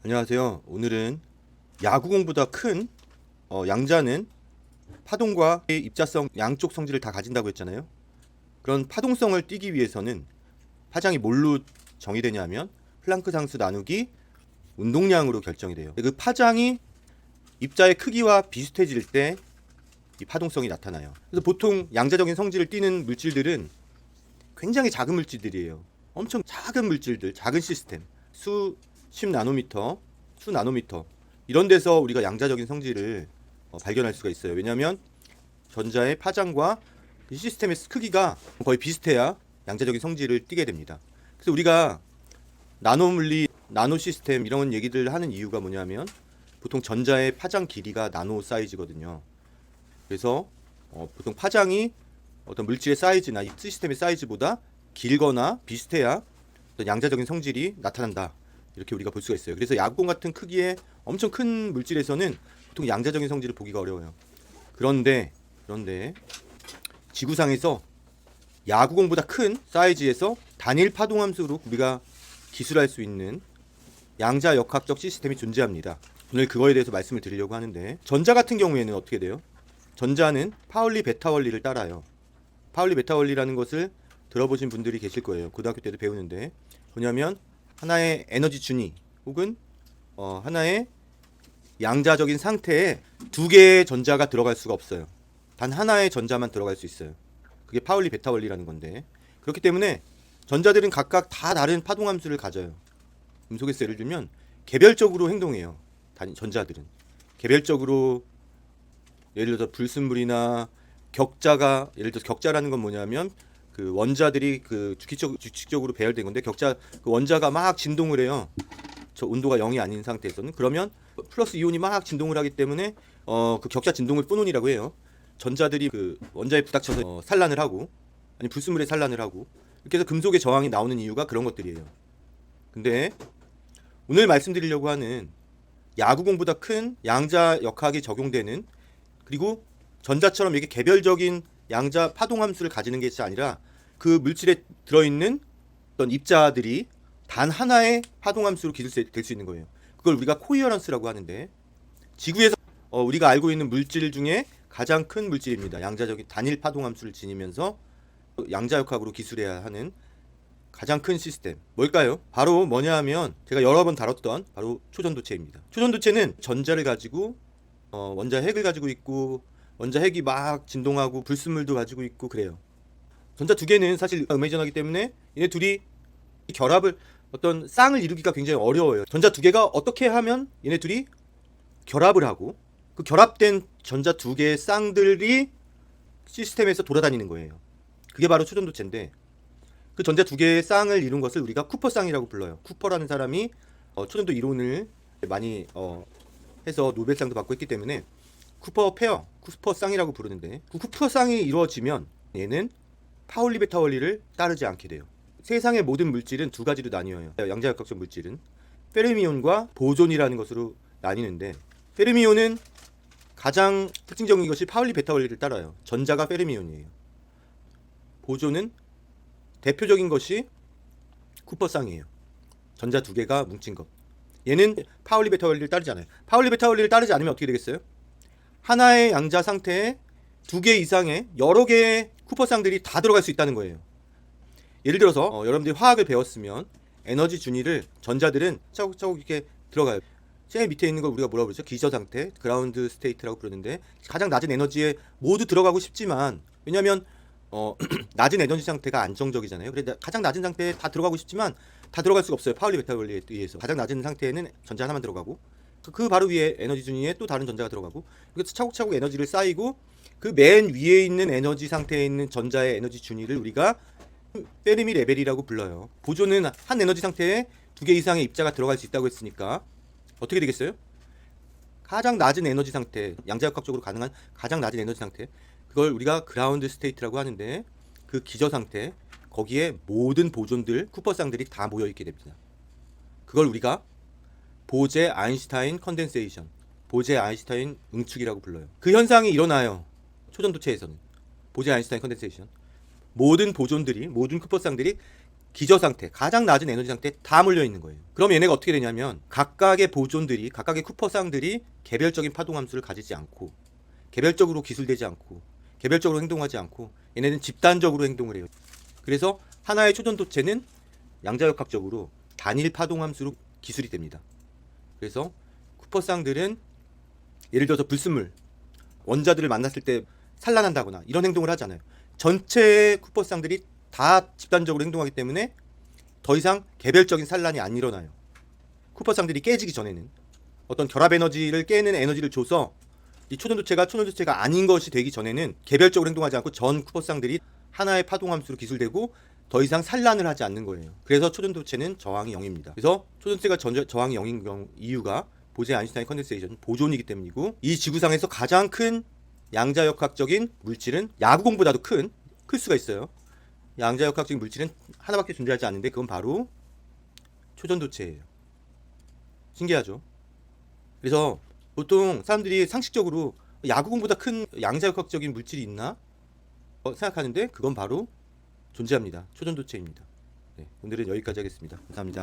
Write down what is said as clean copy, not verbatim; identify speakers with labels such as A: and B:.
A: 안녕하세요. 오늘은 야구공보다 큰 양자는 파동과 입자성 양쪽 성질을 다 가진다고 했잖아요. 그런 파동성을 띠기 위해서는 파장이 뭘로 정의되냐면 플랑크 상수 나누기 운동량으로 결정이 돼요. 그 파장이 입자의 크기와 비슷해질 때 이 파동성이 나타나요. 그래서 보통 양자적인 성질을 띠는 물질들은 굉장히 작은 물질들이에요. 엄청 작은 물질들, 작은 시스템, 수 10나노미터, 수 나노미터 이런 데서 우리가 양자적인 성질을 발견할 수가 있어요. 왜냐하면 전자의 파장과 그 시스템의 크기가 거의 비슷해야 양자적인 성질을 띠게 됩니다. 그래서 우리가 나노물리, 나노 시스템 이런 얘기들 하는 이유가 뭐냐면 보통 전자의 파장 길이가 나노 사이즈거든요. 그래서 보통 파장이 어떤 물질의 사이즈나 이 시스템의 사이즈보다 길거나 비슷해야 어떤 양자적인 성질이 나타난다. 이렇게 우리가 볼 수가 있어요. 그래서 야구공 같은 크기의 엄청 큰 물질에서는 보통 양자적인 성질을 보기가 어려워요. 그런데 지구상에서 야구공보다 큰 사이즈에서 단일 파동함수로 우리가 기술할 수 있는 양자 역학적 시스템이 존재합니다. 오늘 그거에 대해서 말씀을 드리려고 하는데, 전자 같은 경우에는 어떻게 돼요? 전자는 파울리 베타 원리를 따라요. 파울리 베타 원리라는 것을 들어보신 분들이 계실 거예요. 고등학교 때도 배우는데 뭐냐면 하나의 에너지 준위 혹은 하나의 양자적인 상태에 두 개의 전자가 들어갈 수가 없어요. 단 하나의 전자만 들어갈 수 있어요. 그게 파울리 베타 원리라는 건데, 그렇기 때문에 전자들은 각각 다 다른 파동함수를 가져요. 금속에서 예를 들면 개별적으로 행동해요. 전자들은 개별적으로, 예를 들어서 불순물이나 격자가, 예를 들어서 격자라는 건 뭐냐면 그 원자들이 그 주기적으로 배열된 건데, 격자 그 원자가 막 진동을 해요. 저 온도가 0이 아닌 상태에서는. 그러면 플러스 이온이 막 진동을 하기 때문에 그 격자 진동을 포논이라고 해요. 전자들이 그 원자에 부닥쳐서 산란을 하고, 아니 불순물에 산란을 하고, 이렇게 해서 금속의 저항이 나오는 이유가 그런 것들이에요. 근데 오늘 말씀드리려고 하는 야구공보다 큰 양자 역학이 적용되는, 그리고 전자처럼 이렇게 개별적인 양자 파동함수를 가지는 게 아니라 그 물질에 들어있는 어떤 입자들이 단 하나의 파동함수로 기술될 수 있는 거예요. 그걸 우리가 코이어런스라고 하는데, 지구에서 우리가 알고 있는 물질 중에 가장 큰 물질입니다. 양자적인 단일 파동함수를 지니면서 양자역학으로 기술해야 하는 가장 큰 시스템 뭘까요? 바로 뭐냐 하면 제가 여러 번 다뤘던 바로 초전도체입니다. 초전도체는 전자를 가지고 원자 핵을 가지고 있고, 원자 핵이 막 진동하고 불순물도 가지고 있고 그래요. 전자 두 개는 사실 음해전하기 때문에 얘네 둘이 결합을, 어떤 쌍을 이루기가 굉장히 어려워요. 전자 두 개가 어떻게 하면 얘네 둘이 결합을 하고, 그 결합된 전자 두 개의 쌍들이 시스템에서 돌아다니는 거예요. 그게 바로 초전도체인데, 그 전자 두 개의 쌍을 이룬 것을 우리가 쿠퍼 쌍이라고 불러요. 쿠퍼라는 사람이 초전도 이론을 많이 해서 노벨상도 받고 했기 때문에 쿠퍼 페어, 쿠퍼 쌍이라고 부르는데, 그 쿠퍼 쌍이 이루어지면 얘는 파울리 베타 원리를 따르지 않게 돼요. 세상의 모든 물질은 두 가지로 나뉘어요. 양자역학적 물질은 페르미온과 보존이라는 것으로 나뉘는데, 페르미온은 가장 특징적인 것이 파울리 베타 원리를 따라요. 전자가 페르미온이에요. 보존은 대표적인 것이 쿠퍼 쌍이에요. 전자 두 개가 뭉친 것. 얘는 파울리 베타 원리를 따르지 않아요. 파울리 베타 원리를 따르지 않으면 어떻게 되겠어요? 하나의 양자 상태에 두 개 이상의 여러 개의 쿠퍼 쌍들이 다 들어갈 수 있다는 거예요. 예를 들어서 여러분들이 화학을 배웠으면 에너지 준위를, 전자들은 차곡차곡 이렇게 들어가요. 제일 밑에 있는 걸 우리가 뭐라고 부르죠? 기저 상태, 그라운드 스테이트라고 부르는데, 가장 낮은 에너지에 모두 들어가고 싶지만, 왜냐하면 낮은 에너지 상태가 안정적이잖아요. 그래서 가장 낮은 상태에 다 들어가고 싶지만 다 들어갈 수가 없어요. 파울리 베타 원리에 의해서 가장 낮은 상태에는 전자 하나만 들어가고, 그 바로 위에 에너지 준위에 또 다른 전자가 들어가고, 그래서 차곡차곡 에너지를 쌓이고, 그 맨 위에 있는 에너지 상태에 있는 전자의 에너지 준위를 우리가 페르미 레벨이라고 불러요. 보존은 한 에너지 상태에 두 개 이상의 입자가 들어갈 수 있다고 했으니까 어떻게 되겠어요? 가장 낮은 에너지 상태, 양자역학적으로 가능한 가장 낮은 에너지 상태, 그걸 우리가 그라운드 스테이트라고 하는데, 그 기저 상태, 거기에 모든 보존들, 쿠퍼 쌍들이 다 모여 있게 됩니다. 그걸 우리가 보제 아인슈타인 컨덴세이션, 보제 아인슈타인 응축이라고 불러요. 그 현상이 일어나요. 초전도체에서는 보제 아인슈타인 컨덴세이션. 모든 보존들이, 모든 쿠퍼 쌍들이 기저 상태, 가장 낮은 에너지 상태에 다 몰려 있는 거예요. 그럼 얘네가 어떻게 되냐면 각각의 보존들이, 각각의 쿠퍼쌍들이 개별적인 파동 함수를 가지지 않고, 개별적으로 기술되지 않고, 개별적으로 행동하지 않고, 얘네는 집단적으로 행동을 해요. 그래서 하나의 초전도체는 양자역학적으로 단일 파동 함수로 기술이 됩니다. 그래서 쿠퍼쌍들은 예를 들어서 불순물, 원자들을 만났을 때 산란한다거나 이런 행동을 하잖아요. 전체의 쿠퍼쌍들이 다 집단적으로 행동하기 때문에 더 이상 개별적인 산란이 안 일어나요. 쿠퍼쌍들이 깨지기 전에는 어떤 결합 에너지를 깨는 에너지를 줘서 이 초전도체가 초전도체가 아닌 것이 되기 전에는 개별적으로 행동하지 않고 전 쿠퍼쌍들이 하나의 파동함수로 기술되고 더 이상 산란을 하지 않는 거예요. 그래서 초전도체는 저항이 0입니다. 그래서 초전도체가 저항이 0인 이유가 보제 아인슈타인 컨덴세이션 보존이기 때문이고, 이 지구상에서 가장 큰 양자역학적인 물질은 야구공보다도 클 수가 있어요. 양자역학적인 물질은 하나밖에 존재하지 않는데 그건 바로 초전도체예요. 신기하죠? 그래서 보통 사람들이 상식적으로 야구공보다 큰 양자역학적인 물질이 있나 생각하는데 그건 바로 존재합니다. 초전도체입니다. 네, 오늘은 여기까지 하겠습니다. 감사합니다.